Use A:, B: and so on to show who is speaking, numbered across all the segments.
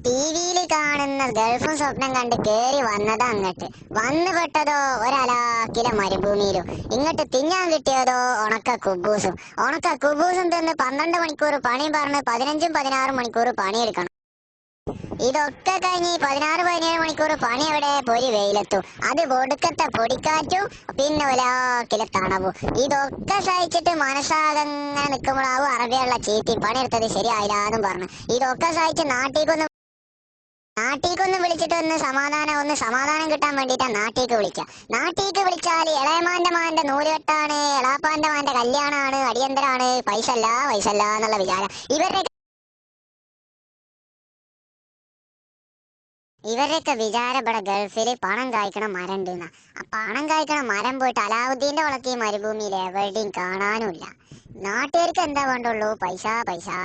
A: ടിവിയിൽ കാണുന്ന ഗൾഫും സ്വപ്നം കണ്ട് കേറി വന്നതാ അങ്ങട്ട്. വന്നു പെട്ടതോ ഒരലാക്കിലെ മരുഭൂമിയിലും. ഇങ്ങോട്ട് തിന്നാൻ കിട്ടിയതോ ഉണക്ക കുബൂസും തിന്ന് 12 മണിക്കൂർ പണി പറഞ്ഞ് 15-16 മണിക്കൂർ പണിയെടുക്കണം. ഇതൊക്കെ കഴിഞ്ഞ് 16-17 മണിക്കൂർ പണി എവിടെ പൊരി വെയിലെത്തും. അത് ഒടുക്കത്തെ പൊടിക്കാറ്റും പിന്നെ ഒലാക്കിലെ തണവും. ഇതൊക്കെ സഹിച്ചിട്ട് മനസ്സാകങ്ങനെ നിൽക്കുമ്പോഴാവും അറബിയുള്ള ചീത്തി പണിയെടുത്തത് ശരിയായില്ലാന്നും പറഞ്ഞു. ഇതൊക്കെ സഹിച്ച് നാട്ടീക്കൊന്ന് വിളിച്ചിട്ട് ഒന്ന് സമാധാനം കിട്ടാൻ വേണ്ടിട്ടാ നാട്ടീക്ക് വിളിച്ചാൽ ഇളയമാന്റെ മാന്റെ നൂലുകെട്ടാണ്, എളാപ്പാന്റെ മാന്റെ കല്യാണാണ്, അടിയന്തരാണ്, പൈസ അല്ല എന്നുള്ള വിചാരം. ഇവരുടെയൊക്കെ വിചാരം ഇവിടെ ഗൾഫിൽ പണം കായ്ക്കണ മരം ഉണ്ടെന്നാ. ആ പണം കായ്ക്കണ മരം പോയിട്ട് അലാവുദ്ദീന്റെ വളക്ക് ഈ മരുഭൂമിയിൽ എവിടെയും കാണാനുമില്ല. നാട്ടുകാർക്ക് എന്താ വേണ്ടുള്ളൂ? പൈസ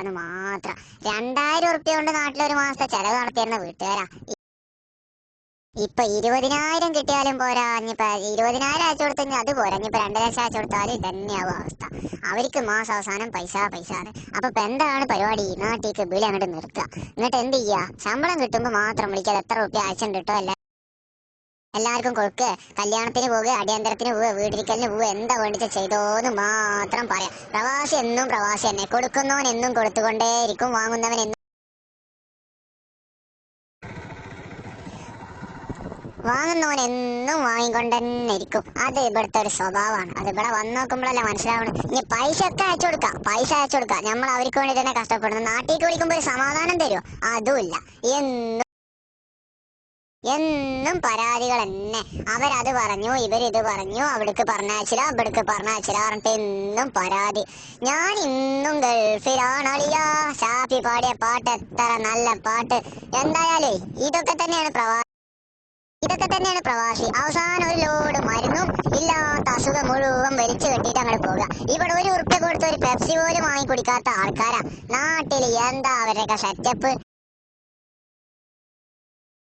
A: എന്ന് മാത്രം. 2000 ഉറുപ്പ്യ കൊണ്ട് നാട്ടിലൊരു മാസത്തെ ചെലവ് നടത്തിയിരുന്ന വീട്ടുകാരാ. ഇപ്പൊ 20,000 കിട്ടിയാലും പോരാ. ഇനിയിപ്പൊ 20,000 അയച്ചു കൊടുത്തെങ്കിൽ അത് പോരാ. ഇനിയിപ്പൊ 2 ലക്ഷം അയച്ചു കൊടുത്താലും ഇതന്നെയാവും അവസ്ഥ. അവർക്ക് മാസം അവസാനം പൈസ അപ്പൊ ഇപ്പൊ എന്താണ് പരിപാടി? നാട്ടിലേക്ക് വിളി അങ്ങോട്ട് നിർത്തുക. എന്നിട്ട് എന്ത് ചെയ്യാ? ശമ്പളം കിട്ടുമ്പോ മാത്രം വിളിക്കാതെ എത്ര റുപ്യ അയച്ചുണ്ട് കേട്ടോ എല്ലാവർക്കും കൊടുക്കുക. കല്യാണത്തിന് പോവുക, അടിയന്തരത്തിന് പോവുക, വീടിരിക്കലിന് പോവുക, എന്താ വേണ്ടിച്ച ചെയ്തോന്ന് മാത്രം പറയാം. പ്രവാസി എന്നും പ്രവാസി തന്നെ. കൊടുക്കുന്നവൻ എന്നും കൊടുത്തുകൊണ്ടേയിരിക്കും, വാങ്ങുന്നവൻ എന്നും വാങ്ങിക്കൊണ്ടന്നെ ഇരിക്കും. അത് ഇവിടുത്തെ ഒരു സ്വഭാവമാണ്. അത് ഇവിടെ വന്ന് നോക്കുമ്പോഴല്ലേ മനസ്സിലാവണം. ഇനി പൈസ ഒക്കെ അയച്ചു കൊടുക്കാം. നമ്മൾ അവർക്ക് വേണ്ടി തന്നെ കഷ്ടപ്പെടുന്നു. നാട്ടിലേക്ക് വിളിക്കുമ്പോൾ ഒരു സമാധാനം തരുമോ? അതുമില്ല. എന്നും പരാതികൾ തന്നെ. അവരത് പറഞ്ഞു, ഇവരിത് പറഞ്ഞു, അവിടേക്ക് പറഞ്ഞയച്ചില്ല, ഇവിടേക്ക് പറഞ്ഞയച്ചില്ല പറഞ്ഞിട്ട് എന്നും പരാതി. ഞാൻ ഇന്നും ഗൾഫിലാണളിയാ. ഷാഫി പാടിയ പാട്ട് എത്ര നല്ല പാട്ട്. എന്തായാലേ ഇതൊക്കെ തന്നെയാണ് പ്രവാസി. അവസാനം ഒരു ലോഡ് മരുന്നും ഇല്ലാത്ത അസുഖം മുഴുവൻ വലിച്ചു കെട്ടിയിട്ട് അങ്ങോട്ട് പോകുക. ഇവിടെ 1 ഉറുപ്പ്യ കൊടുത്ത് ഒരു പെപ്സി പോലും വാങ്ങി കുടിക്കാത്ത ആൾക്കാരാ നാട്ടിൽ. എന്താ അവരുടെയൊക്കെ സെറ്റപ്പ്?